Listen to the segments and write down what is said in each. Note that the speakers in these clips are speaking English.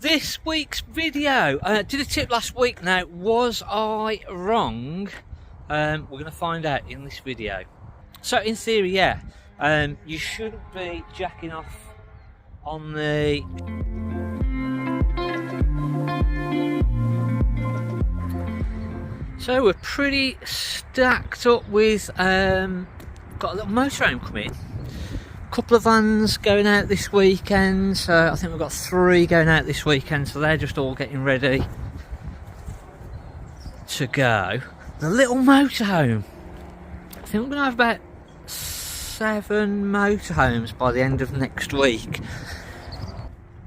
This week's video, did a tip last week. Now, was I wrong? We're going to find out in this video. So in theory, yeah, you shouldn't be jacking off on the so we're pretty stacked up with got a little motorhome coming, a couple of vans going out this weekend, so I think we've got 3 going out this weekend, so they're just all getting ready to go. The little motorhome, I think we're going to have about 7 motorhomes by the end of next week.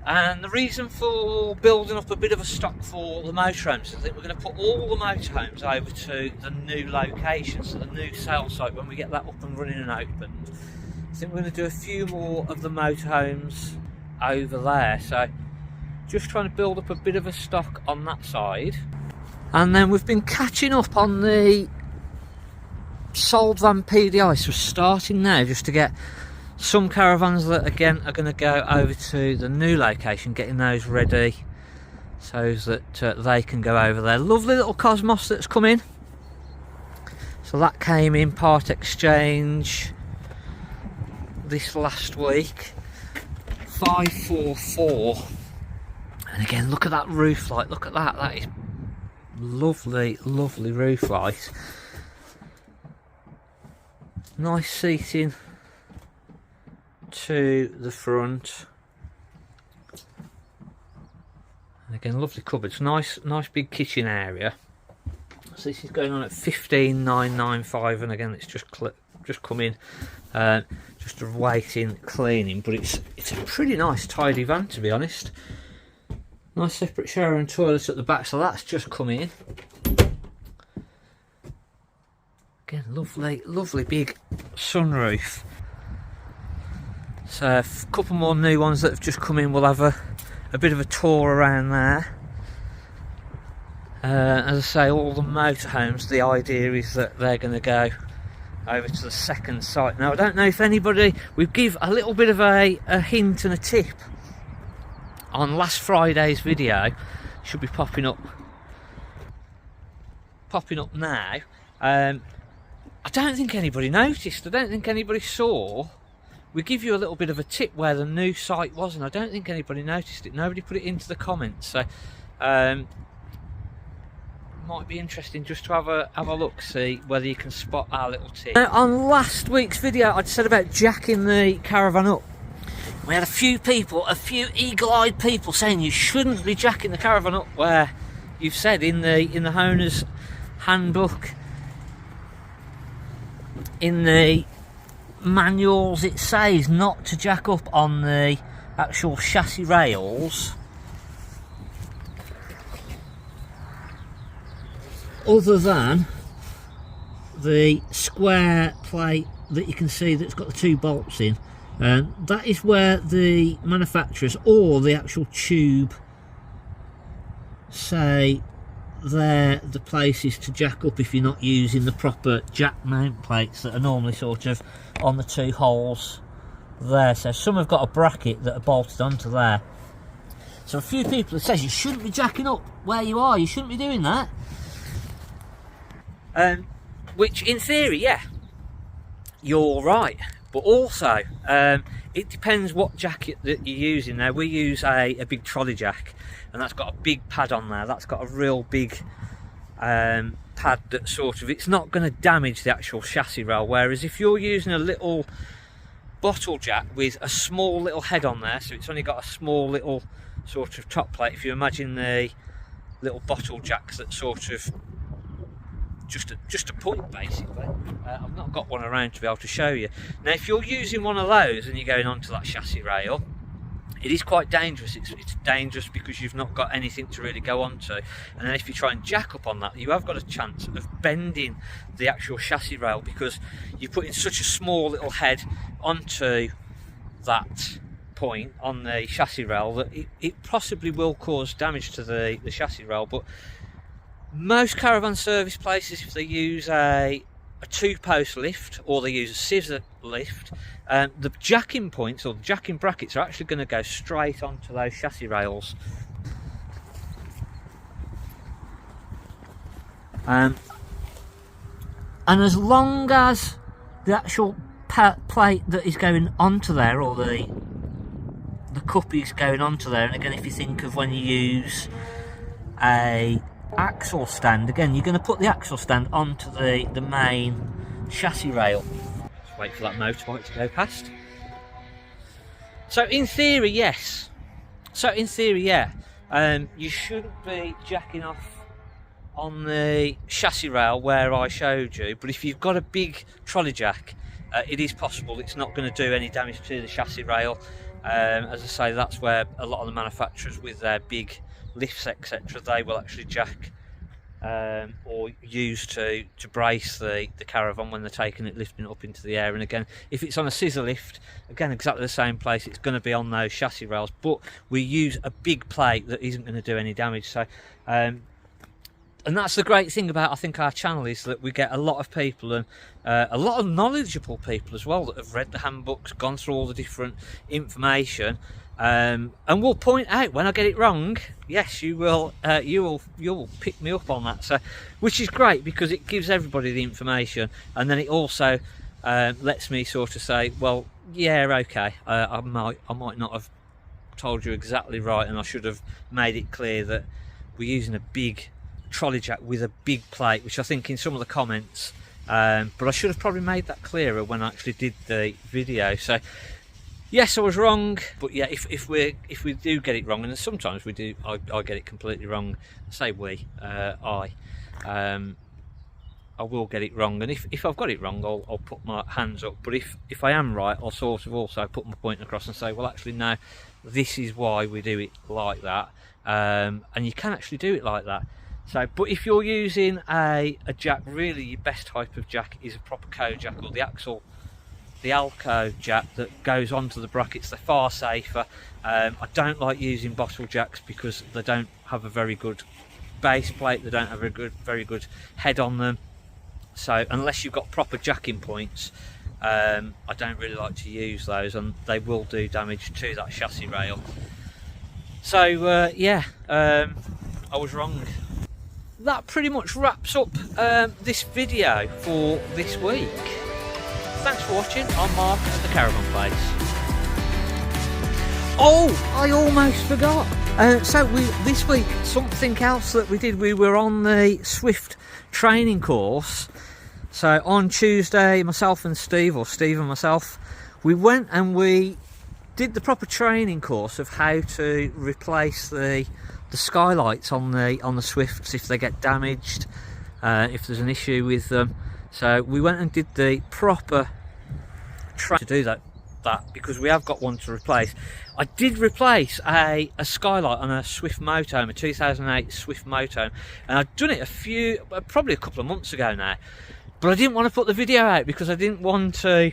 And the reason for building up a bit of a stock for the motorhomes is that we're going to put all the motorhomes over to the new location, so the new sales site, when we get that up and running and opened. I think we're going to do a few more of the motorhomes over there, so just trying to build up a bit of a stock on that side. And then we've been catching up on the sold van PDI, so we're starting now just to get some caravans that again are going to go over to the new location, getting those ready so that they can go over there. Lovely little Cosmos that's come in, so that came in part exchange this last week, 544. And again, look at that roof light, look at that, that is lovely roof light. Nice seating to the front, and again lovely cupboards, nice big kitchen area. So this is going on at 15,995, and again it's just come in, just awaiting cleaning, but it's a pretty nice tidy van, to be honest. Nice separate shower and toilet at the back, so that's just come in. Again, lovely big sunroof. So a couple more new ones that have just come in. We'll have a bit of a tour around there. As I say, all the motorhomes, the idea is that they're going to go over to the second site. Now, I don't know if anybody, we give a little bit of a hint and a tip on last Friday's video. Should be popping up now. I don't think anybody noticed, I don't think anybody saw. We give you a little bit of a tip where the new site was, and I don't think anybody noticed it. Nobody put it into the comments, so might be interesting just to have a look, see whether you can spot our little tip. Now, on last week's video, I'd said about jacking the Caravan up. We had a few eagle-eyed people saying you shouldn't be jacking the Caravan up, where you've said in the owner's handbook, in the manuals, it says not to jack up on the actual chassis rails other than the square plate that you can see that's got the 2 bolts in. That is where the manufacturers or the actual tube say they're the places to jack up if you're not using the proper jack mount plates that are normally sort of on the 2 holes there. So some have got a bracket that are bolted onto there. So a few people have said you shouldn't be jacking up where you are, you shouldn't be doing that. Which in theory, yeah, you're right, but also it depends what jack that you're using. Now, we use a big trolley jack, and that's got a big pad on there. That's got a real big pad that sort of, it's not going to damage the actual chassis rail, whereas if you're using a little bottle jack with a small little head on there, so it's only got a small little sort of top plate, if you imagine the little bottle jacks that sort of just a point, basically. I've not got one around to be able to show you. Now, if you're using one of those and you're going onto that chassis rail, it is quite dangerous. It's dangerous because you've not got anything to really go onto, and then if you try and jack up on that, you have got a chance of bending the actual chassis rail, because you're putting such a small little head onto that point on the chassis rail that it possibly will cause damage to the chassis rail. But most caravan service places, if they use a 2-post lift or they use a scissor lift, the jacking points or the jacking brackets are actually going to go straight onto those chassis rails. And as long as the actual plate that is going onto there, or the cup is going onto there, and again, if you think of when you use a axle stand, again, you're going to put the axle stand onto the main chassis rail. Just wait for that motorbike to go past. So in theory, yes. So in theory, yeah. You shouldn't be jacking off on the chassis rail where I showed you, but if you've got a big trolley jack, it is possible. It's not going to do any damage to the chassis rail. As I say, that's where a lot of the manufacturers with their big lifts, etc., they will actually jack or use to brace the Caravan when they're taking it, lifting it up into the air. And again, if it's on a scissor lift, again, exactly the same place, it's going to be on those chassis rails, but we use a big plate that isn't going to do any damage. So and that's the great thing about, I think, our channel, is that we get a lot of people, and a lot of knowledgeable people as well, that have read the handbooks, gone through all the different information, and will point out when I get it wrong. Yes, you will pick me up on that. So, which is great, because it gives everybody the information, and then it also lets me sort of say, well, yeah, okay, I might not have told you exactly right, and I should have made it clear that we're using a big trolley jack with a big plate, which I think in some of the comments, but I should have probably made that clearer when I actually did the video. So yes, I was wrong, but yeah, if we do get it wrong, and sometimes we do, I get it completely wrong. I say we, I will get it wrong, and if I've got it wrong, I'll put my hands up. But if I am right, I'll sort of also put my point across and say, well, actually, no, this is why we do it like that, and you can actually do it like that. So, but if you're using a jack, really your best type of jack is a proper co-jack, or the Alco jack that goes onto the brackets. They're far safer. I don't like using bottle jacks because they don't have a very good base plate, they don't have a very good head on them. So unless you've got proper jacking points, I don't really like to use those, and they will do damage to that chassis rail. So yeah, I was wrong. That pretty much wraps up this video for this week. Thanks for watching. I'm Mark at the Caravan Place. Oh, I almost forgot. So this week, something else that we did, we were on the Swift training course. So on Tuesday, myself and Steve and myself, we went and we did the proper training course of how to replace the skylights on the Swifts if they get damaged, if there's an issue with them. So we went and did the proper training to do that because we have got one to replace. I did replace a skylight on a Swift Motorhome, a 2008 Swift Motorhome, and I'd done it probably a couple of months ago now, but I didn't want to put the video out because I didn't want to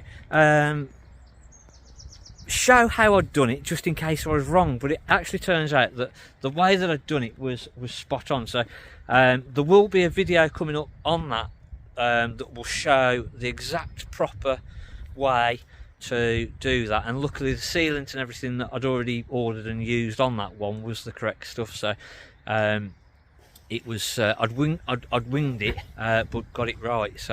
show how I'd done it, just in case I was wrong. But it actually turns out that the way that I'd done it was spot on. So there will be a video coming up on that that will show the exact proper way to do that, and luckily the sealant and everything that I'd already ordered and used on that one was the correct stuff. So it was I'd winged it, but got it right. So